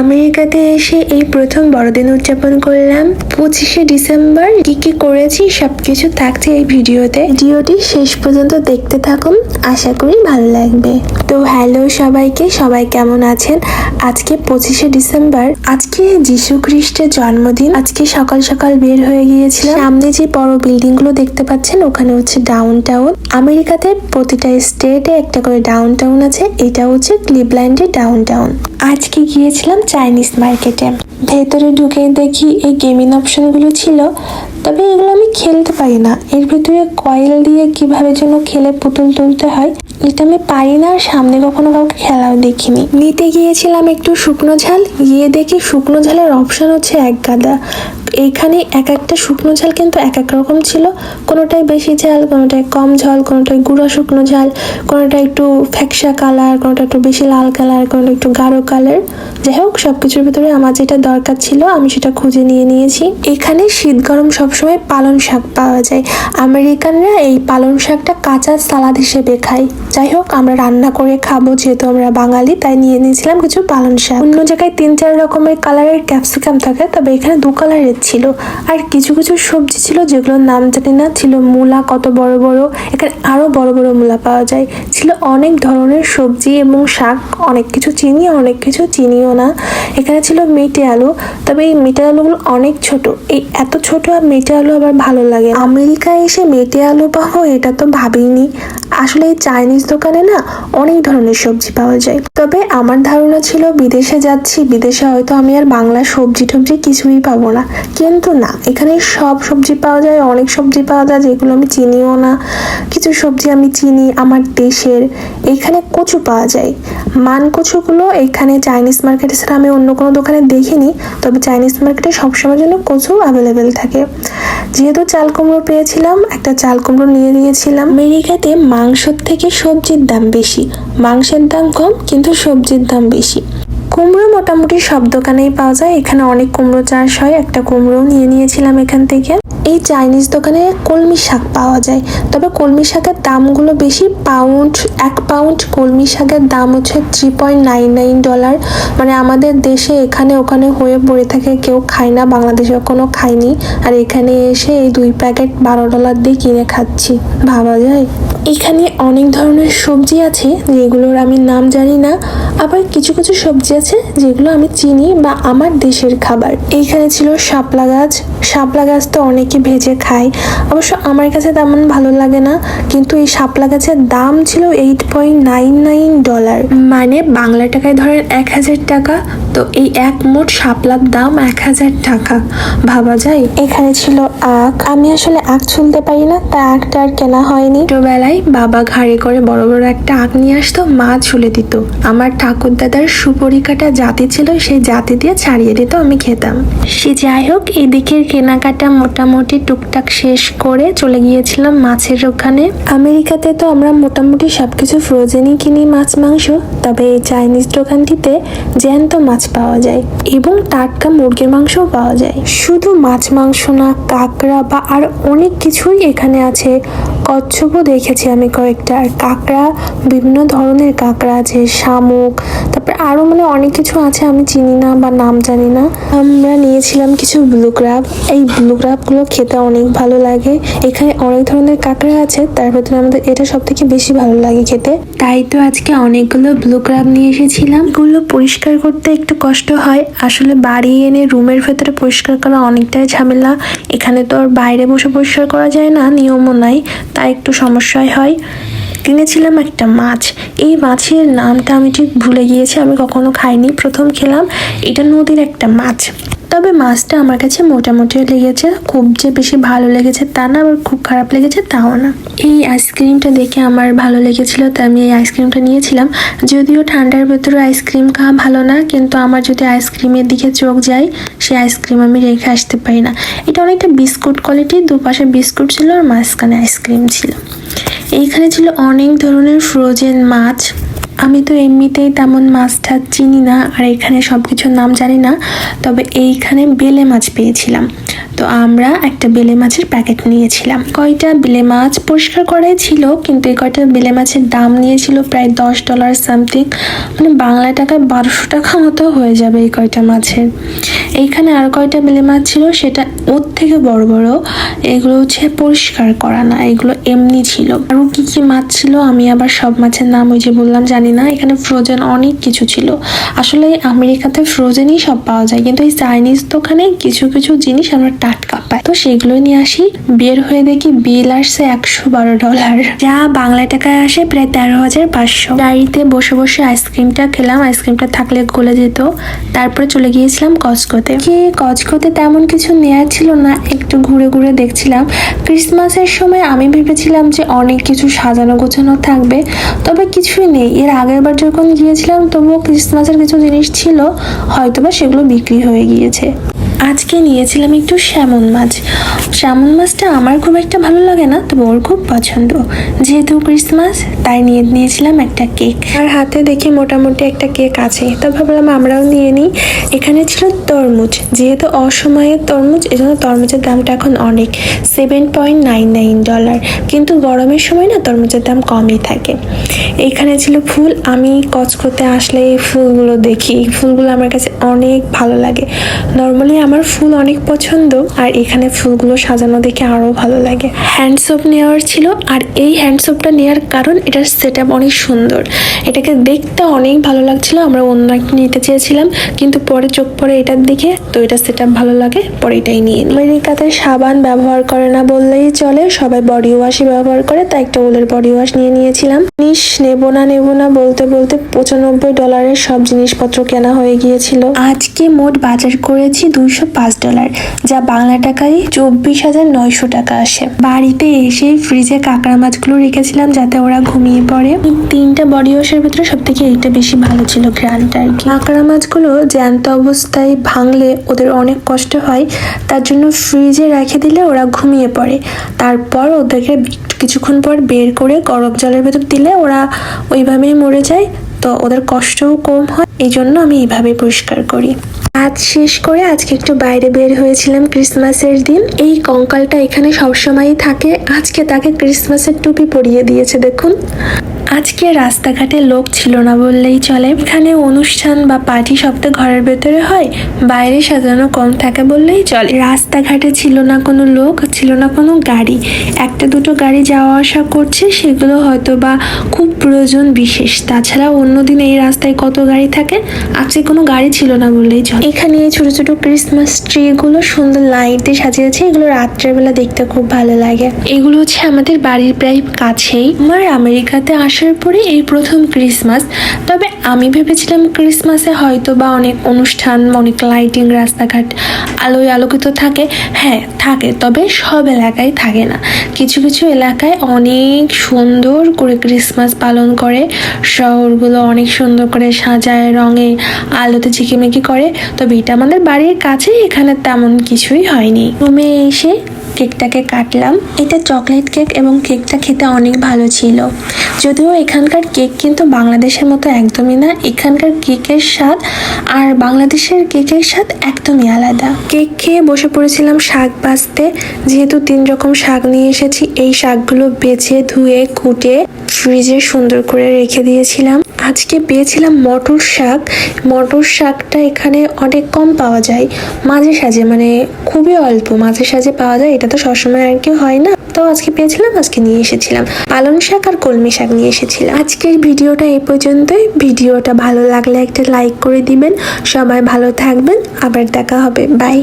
আমেরিকাতে এসে এই প্রথম বড়দিন উদযাপন করলাম 25শে ডিসেম্বর। কি কি করেছি সবকিছু থাকছে এই ভিডিওটি শেষ পর্যন্ত দেখতে থাকুন, আশা করি ভালো লাগবে। তো হ্যালো সবাইকে, সবাই কেমন আছেন? আজকে 25শে ডিসেম্বর, আজকে যিশু খ্রিস্টের জন্মদিন। আজকে সকাল সকাল বের হয়ে গিয়েছিলাম। সামনে যে বড় বিল্ডিং গুলো দেখতে পাচ্ছেন ওখানে হচ্ছে ডাউন টাউন। আমেরিকাতে প্রতিটা স্টেটে একটা করে ডাউন টাউন আছে, এটা হচ্ছে ক্লিভল্যান্ডের ডাউন টাউন। আজকে গিয়েছিলাম চাইনিজ মার্কেটে। ভেতরে ঢুকে দেখি এই গেমিং অপশন গুলো ছিল, তবে এগুলো আমি খেলতে পারি না। এর ভিতরে কয়েল দিয়ে কিভাবে যেন খেলে পুতুল তুলতে হয়, এটা আমি পারি না। আর সামনে কখনো কাউকে খেলাও দেখিনি। নিতে গিয়েছিলাম একটু শুকনো ঝাল, গিয়ে দেখি শুকনো ঝালের অপশন হচ্ছে এক গাদা। এইখানে এক একটা শুকনো ঝাল কিন্তু এক এক রকম ছিল, কোনোটাই বেশি ঝাল, কোনোটাই কম ঝাল, কোনোটাই গুঁড়ো শুকনো ঝাল, কোনোটা একটু ফ্যাকসা কালার, কোনোটা একটু বেশি লাল কালার, কোনোটা একটু গাঢ় কালার। যাই হোক, সবকিছুর ভিতরে আমার যেটা দরকার ছিল আমি সেটা খুঁজে নিয়েছি। এখানে শীত গরম সবসময় পালং শাক পাওয়া যায়। আমেরিকানরা এই পালং শাকটা কাঁচা সালাদ হিসেবে খায়। যাই হোক, আমরা রান্না করে খাবো যেহেতু আমরা বাঙালি, তাই নিয়ে নিয়েছিলাম কিছু পালং শাক। অন্য জায়গায় 3-4 রকমের কালারের ক্যাপসিকাম থাকে, তবে এখানে 2 কালারের ছিল। আর কিছু কিছু সবজি ছিল যেগুলোর নাম জানি না। ছিল মূলা, কত বড় বড়, এখানে আরো বড় বড় মূলা পাওয়া যায়। ছিল অনেক ধরনের সবজি এবং শাক, অনেক কিছু চিনি, অনেক কিছু চিনিও না। এখানে ছিল মেটে আলু, তবে এই মেটে আলুগুলো অনেক ছোট। এই এত ছোট মেটে আলু আবার ভালো লাগে। আমেরিকায় এসে মেটে আলু পাবো এটা তো ভাবিনি। আসলে এই চাইনিজ দোকানে না অনেক ধরনের সবজি পাওয়া যায়। তবে আমার ধারণা ছিল বিদেশে যাচ্ছি, বিদেশে হয়তো আমি আর বাংলা সবজি টবজি কিছুই পাবো না, কিন্তু না, এখানে সব সবজি পাওয়া যায়। অনেক সবজি পাওয়া যায় যেগুলো আমি চিনিও না, কিছু সবজি আমি চিনি আমার দেশের। এখানে কচু পাওয়া যায়, মান কচুগুলো এখানে চাইনিজ মার্কেটে ছাড়া আমি অন্য কোনো দোকানে দেখিনি, তবে চাইনিজ মার্কেটে সবসময়ের জন্য কচু অ্যাভেলেবেল থাকে। যেহেতু চাল কুমড়ো পেয়েছিলাম, একটা চাল কুমড়ো নিয়ে নিয়েছিলাম। আমেরিকাতে মাংসের থেকে সবজির দাম বেশি, মাংসের দাম কম কিন্তু সবজির দাম বেশি। কুমড়ো মোটামুটি সব দোকানেই পাওয়া যায়, এখানে অনেক কুমড়ো চাষ হয়। একটা কুমড়ো নিয়ে নিয়েছিলাম এখান থেকে। এই চাইনিজ দোকানে কলমি শাক পাওয়া যায়, তবে কলমি শাকের দামগুলো বেশি। এক পাউন্ড কলমি শাকের দাম হচ্ছে $3.99। মানে আমাদের দেশে এখানে ওখানে হয়ে পড়ে থাকে, কেউ খায় না, বাংলাদেশে কোনো খায়নি। আর এখানে এসে এই 2 প্যাকেট $12 দিয়ে কিনে খাচ্ছি, ভাবা যায়। এখানে অনেক ধরনের সবজি আছে যেগুলোর আমি নাম জানি না, আবার কিছু কিছু সবজি আছে যেগুলো আমি চিনি বা আমার দেশের খাবার। এইখানে ছিল শাপলা গাছ। শাপলা গাছ তো অনেকে ভেজে খায়, অবশ্য আমার কাছে তেমন ভালো লাগে না, কিন্তু এই শাপলা গাছের দাম ছিল $8.99। মানে বাংলা টাকায় ধরেন 1000 টাকা। তো এই এক মোট শাপলার দাম 1000 টাকা, ভাবা যায়। এখানে ছিল আখ। আমি আসলে আখ ছুলতে পারি না, তাই আখটা আর কেনা হয়নি। ছোটবেলায় বাবা ঘাড়ে করে বড় বড় একটা আখ নিয়ে আসতো, মা ছুলে দিত। আমার ঠাকুর দাদার সুপরি কাটা জাতি ছিল, সেই জাতি দিয়ে ছাড়িয়ে দিত, আমি খেতাম। সে যাই হোক, এদিকের কেনাকাটা মোটামুটি টুকটাক শেষ করে চলে গিয়েছিলাম মাছের ওখানে। আমেরিকাতে তো আমরা মোটামুটি সবকিছু ফ্রোজেনই কিনি, মাছ মাংস, তবে এই চাইনিজ দোকানটিতে জ্যান্ত মাছ পাওয়া যায় এবং টাটকা মুরগির মাংসও পাওয়া যায়। শুধু মাছ মাংস না, কাঁকড়া বা আর অনেক কিছুই এখানে আছে। কচ্ছপও দেখেছি আমি কয়েকটা, আর কাঁকড়া, বিভিন্ন ধরনের কাঁকড়া আছে, শামুক, তারপর আরো মানে অনেক কিছু আছে আমি চিনি না বা নাম জানি না। আমরা নিয়েছিলাম কিছু ব্লু ক্র্যাব। এই ব্লু ক্র্যাব গুলো খেতে অনেক ভালো লাগে। এখানে অনেক ধরনের কাঁকড়া আছে, তার ভিতরে আমাদের এটা সব থেকে বেশি ভালো লাগে খেতে, তাই তো আজকে অনেকগুলো ব্লু ক্র্যাব নিয়ে এসেছিলাম। এগুলো পরিষ্কার করতে একটু কষ্ট হয়, আসলে বাড়ি এনে রুমের ভেতরে পরিষ্কার করা অনেকটাই ঝামেলা। এখানে তো আর বাইরে বসে পরিষ্কার করা যায় না, নিয়মও নাই, তাই একটু সমস্যাই হয়। কিনেছিলাম একটা মাছ। এই মাছের নামটা আমি ঠিক ভুলে গিয়েছি, আমি কখনো খাইনি, প্রথম খেলাম। এটা নদীর একটা মাছ, তবে মাছটা আমার কাছে মোটামুটি লেগেছে। খুব যে বেশি ভালো লেগেছে তা না, আবার খুব খারাপ লেগেছে তাও না। এই আইসক্রিমটা দেখে আমার ভালো লেগেছিল, তাই আমি এই আইসক্রিমটা নিয়েছিলাম। যদিও ঠান্ডার ভেতরে আইসক্রিম খাওয়া ভালো না, কিন্তু আমার যদি আইসক্রিমের দিকে চোখ যায়, সেই আইসক্রিম আমি রেখে আসতে পারি না। এটা অনেকটা বিস্কুট কোয়ালিটির, দুপাশে বিস্কুট ছিল আর মাঝখানে আইসক্রিম ছিল। এইখানে ছিল অনেক ধরনের ফ্রোজেন মাছ। আমি তো এমনিতেই তেমন মাছ টাছ চিনি না, আর এখানে সব কিছুর নাম জানি না। তবে এইখানে বেলে মাছ পেয়েছিলাম, তো আমরা একটা বেলে মাছের প্যাকেট নিয়েছিলাম। কয়টা বেলে মাছ পরিষ্কার করাই ছিল, কিন্তু এই কয়টা বেলে মাছের দাম নিয়েছিল প্রায় $10 সামথিং, মানে বাংলা টাকায় 1200 টাকা মতো হয়ে যাবে এই কয়টা মাছের। এইখানে আর কয়টা বেলে মাছ ছিল, সেটা ওর থেকে বড় বড়, এগুলো হচ্ছে পরিষ্কার করা না, এগুলো এমনি ছিল। আরও কি কি মাছ ছিল আমি আবার সব মাছের নাম ওই যে বললাম জানি না। এখানে ফ্রোজেন অনেক কিছু ছিল। আসলে আমেরিকাতে ফ্রোজেনই সব পাওয়া যায়, কিন্তু এই চাইনিজ দোকানে কিছু কিছু জিনিস আমরা টাটকা পাই, তো সেগুলোই নিয়ে আসি। বের হয়ে দেখি বিল আসছে $112, যা বাংলা টাকায় আসে প্রায় 13,500। গাড়িতে বসে বসে আইসক্রিমটা খেলাম, আইসক্রিমটা থাকলে গলে যেত। তারপরে চলে গিয়েছিলাম কস্কোতে। কস্কোতে তেমন কিছু নেওয়ার ছিল না, একটু ঘুরে ঘুরে দেখছিলাম। ক্রিসমাসের সময় আমি ভেবেছিলাম যে অনেক কিছু সাজানো গোছানো থাকবে, তবে কিছুই নেই। এর আগের বার যখন গিয়েছিলাম তবুও ক্রিসমাসের কিছু জিনিস ছিল, হয়তোবা সেগুলো বিক্রি হয়ে গিয়েছে। আজকে নিয়েছিলাম একটু স্যামন মাছ। স্যামন মাছটা আমার খুব একটা ভালো লাগে না, তবে ওর খুব পছন্দ। যেহেতু ক্রিসমাস তাই নিয়েছিলাম একটা কেক। আর হাতে দেখি মোটামুটি একটা কেক আছে, তো ভাবলাম আমরাও নিয়ে নিই। এখানে ছিল তরমুজ, যেহেতু অসময়ের তরমুজ, এজন্য তরমুজের দামটা এখন অনেক, $7.99। কিন্তু গরমের সময় না তরমুজের দাম কমই থাকে। এখানে ছিল ফুল। আমি কস্কোতে আসলে এই ফুলগুলো দেখি, এই ফুলগুলো আমার কাছে অনেক ভালো লাগে। নর্মালি আমার ফুল অনেক পছন্দ, আর এখানে ফুলগুলো সাজানো দেখে আরো ভালো লাগে। হ্যান্ড সোপ নেওয়ার ছিল, আর এই হ্যান্ড সোপটা নেওয়ার কারণ এটার সেটআপ অনেক সুন্দর, এটাকে দেখতে অনেক ভালো লাগছিল। আমরা অন্য একটা নিতে চেয়েছিলাম, কিন্তু পরে চোখ পড়ে এটার দিকে, তো এটা সেটআপ ভালো লাগে, পরে এটাই নিয়ে নিই। আমেরিকাতে সাবান ব্যবহার করে না বললেই চলে, সবাই বডি ওয়াশই ব্যবহার করে, তাই একটা ওলের বডি ওয়াশ নিয়ে নিয়েছিলাম। জিনিস নেব না বলতে বলতে $95 সব জিনিসপত্র কেনা হয়ে গিয়েছিল। আজকে মোট বাজার করেছি $205, যা বাংলা টাকায় 24,900 টাকা আসে। বাড়িতে এসে ফ্রিজে কাঁকড়া মাছগুলো রেখেছিলাম যাতে ওরা ঘুমিয়ে পড়ে। 3টা বডি ওয়াশের ভিতরে সব থেকে এইটা বেশি ভালো ছিল, গ্রান্টটা আর কি। কাঁকড়া মাছগুলো জ্যান্ত অবস্থায় ভাঙলে ওদের অনেক কষ্ট হয়, তার জন্য ফ্রিজে রেখে দিলে ওরা ঘুমিয়ে পড়ে। তারপর ওদেরকে কিছুক্ষণ পর বের করে গরম জলের ভেতর দিলে ওরা ওইভাবেই মরে যায়, তো ওদের কষ্টও কম হয়। এই জন্য আমি এইভাবে পরিষ্কার করি। কাজ শেষ করে আজকে একটু বাইরে বের হয়েছিলাম ক্রিসমাসের দিন। এই কঙ্কালটা এখানে সবসময়ই থাকে, আজকে তাকে ক্রিসমাসের টুপি পরিয়ে দিয়েছে দেখুন। আজকে রাস্তাঘাটে লোক ছিল না বললেই চলে। এখানে অনুষ্ঠান বা পার্টি সব তো ঘরের ভেতরে হয়, বাইরে সাজানো কম থাকে বললেই চলে। রাস্তাঘাটে ছিল না কোনো লোক, ছিল না কোনো গাড়ি। একটা দুটো গাড়ি যাওয়া আসা করছে, সেগুলো হয়তো বা খুব প্রয়োজন বিশেষ, তাছাড়া অন্যদিন এই রাস্তায় কত গাড়ি থাকে। আজকে কোনো গাড়ি ছিল না বললেই চলে। এখানে এই ছোট ছোট ক্রিসমাস ট্রি গুলো সুন্দর লাইট দিয়ে সাজিয়েছে, এগুলো রাত্রেবেলা দেখতে খুব ভালো লাগে। এগুলো হচ্ছে আমাদের বাড়ির প্রায় কাছেই। আমার আমেরিকাতে আসার পরে এই প্রথম ক্রিসমাস, তবে আমি ভেবেছিলাম ক্রিসমাসে হয়তো বা অনেক অনুষ্ঠান, অনেক লাইটিং, রাস্তাঘাট আলোয় আলোকিত থাকে। হ্যাঁ থাকে, তবে সব এলাকায় থাকে না। কিছু কিছু এলাকায় অনেক সুন্দর করে ক্রিসমাস পালন করে, শহরগুলো অনেক সুন্দর করে সাজায়, রঙে আলোতে ঝিকিমিকি করে। তবে এটা আমাদের বাড়ির কাছে, এখানে তেমন কিছুই হয়নি। রুমে এসে কেকটাকে কাটলাম। এটা চকলেট কেক এবং কেকটা খেতে অনেক ভালো ছিল। যদিও এখানকার কেক কিন্তু বাংলাদেশের মতো একদমই না, এখানকার কেকের স্বাদ আর বাংলাদেশের কেকের স্বাদ একদমই আলাদা। কেক খেয়ে বসে পড়েছিলাম শাক বাছতে। যেহেতু 3 রকম শাক নিয়ে এসেছি, এই শাকগুলো বেছে ধুয়ে কুটে ফ্রিজে সুন্দর করে রেখে দিয়েছিলাম। আজকে পেয়েছিলাম মটর শাক। মটর শাকটা এখানে অনেক কম পাওয়া যায়, মাঝে সাঝে, মানে খুবই অল্প মাঝে সাঝে পাওয়া যায়, এটা তো সবসময় আর কি হয় না। তো আজকে পেয়েছিলাম, আজকে নিয়ে এসেছিলাম। পালং শাক আর কলমি শাক নিয়ে এসেছিলাম। আজকের ভিডিওটা এই পর্যন্তই। ভিডিওটা ভালো লাগলে একটা লাইক করে দিবেন। সবাই ভালো থাকবেন, আবার দেখা হবে, বাই।